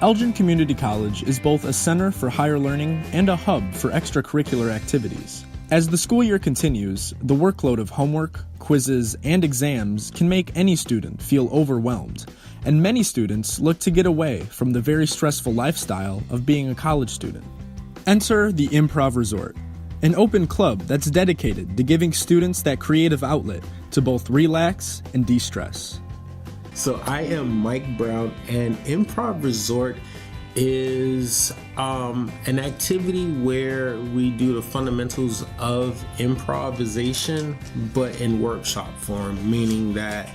Elgin Community College is both a center for higher learning and a hub for extracurricular activities. As the school year continues, the workload of homework, quizzes, and exams can make any student feel overwhelmed, and many students look to get away from the very stressful lifestyle of being a college student. Enter the Improv Resort, an open club that's dedicated to giving students that creative outlet to both relax and de-stress. So I am Mike Brown, and Improv Resort is an activity where we do the fundamentals of improvisation, but in workshop form, meaning that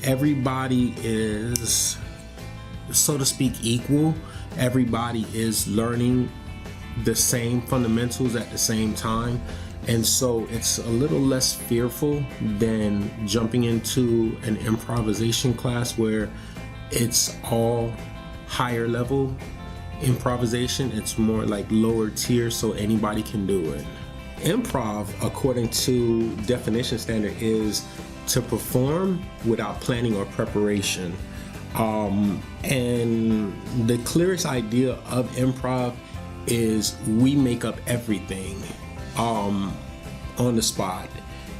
everybody is, so to speak, equal. Everybody is learning the same fundamentals at the same time. And so it's a little less fearful than jumping into an improvisation class where it's all higher level improvisation. It's more like lower tier, so anybody can do it. Improv, according to definition standard, is to perform without planning or preparation. And the clearest idea of improv is we make up everything on the spot.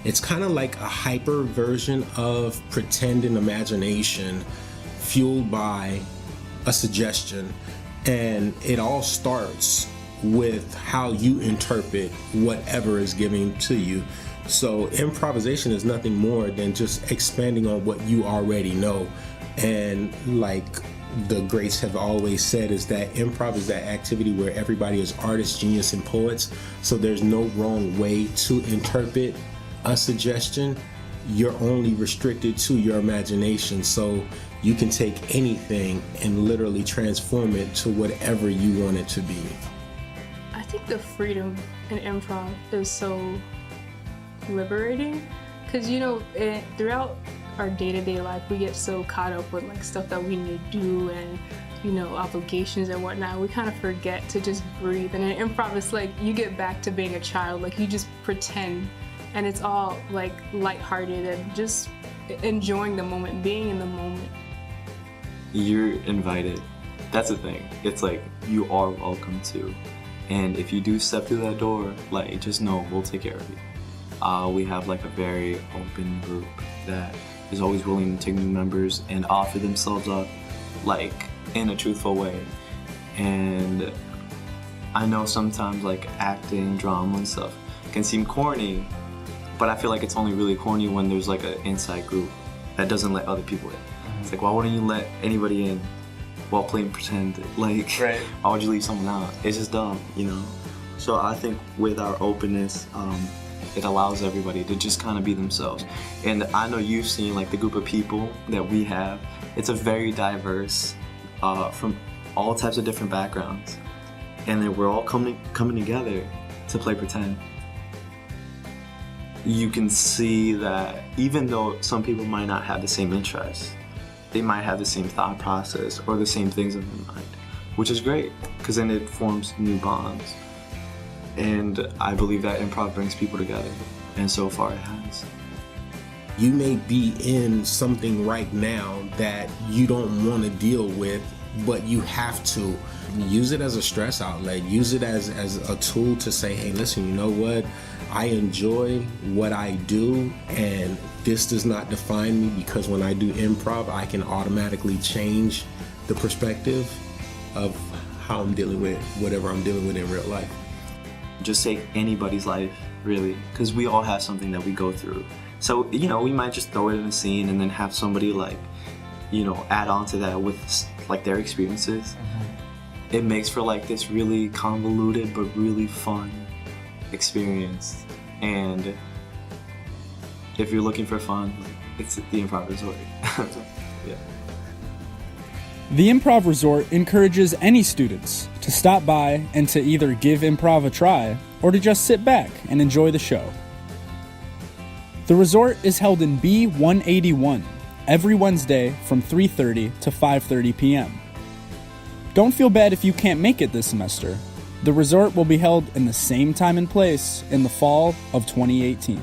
It's kind of like a hyper version of pretend and imagination fueled by a suggestion, and it all starts with how you interpret whatever is given to you. So improvisation is nothing more than just expanding on what you already know. And like the greats have always said, is that improv is that activity where everybody is artists, genius, and poets. So there's no wrong way to interpret a suggestion. You're only restricted to your imagination. So you can take anything and literally transform it to whatever you want it to be. I think the freedom in improv is so liberating because, throughout our day-to-day life, we get so caught up with like stuff that we need to do and, obligations and whatnot. We kind of forget to just breathe. And in improv, it's like you get back to being a child. Like you just pretend, and it's all like lighthearted and just enjoying the moment, being in the moment. You're invited. That's the thing. It's like you are welcome to. And if you do step through that door, like just know we'll take care of you. We have like a very open group that is always willing to take new members and offer themselves up like in a truthful way. And I know sometimes like acting, drama and stuff can seem corny, but I feel like it's only really corny when there's like an inside group that doesn't let other people in. It's like, why wouldn't you let anybody in while playing pretend? Like, right. Why would you leave someone out? It's just dumb, So I think with our openness, it allows everybody to just kind of be themselves. And I know you've seen like the group of people that we have. It's a very diverse, from all types of different backgrounds. And then we're all coming together to play pretend. You can see that even though some people might not have the same interests, they might have the same thought process or the same things in their mind, which is great because then it forms new bonds. And I believe that improv brings people together, and so far it has. You may be in something right now that you don't want to deal with, but you have to. Use it as a stress outlet. Use it as a tool to say, hey, listen, you know what? I enjoy what I do, and this does not define me, because when I do improv, I can automatically change the perspective of how I'm dealing with whatever I'm dealing with in real life. Just take anybody's life, really, because we all have something that we go through. So, we might just throw it in a scene and then have somebody add on to that with like their experiences. It makes for like this really convoluted but really fun experience. And if you're looking for fun, it's the Improv Resort. Yeah. The Improv Resort encourages any students to stop by and to either give improv a try or to just sit back and enjoy the show. The resort is held in B181 every Wednesday from 3:30 to 5:30 p.m. Don't feel bad if you can't make it this semester. The resort will be held in the same time and place in the fall of 2018.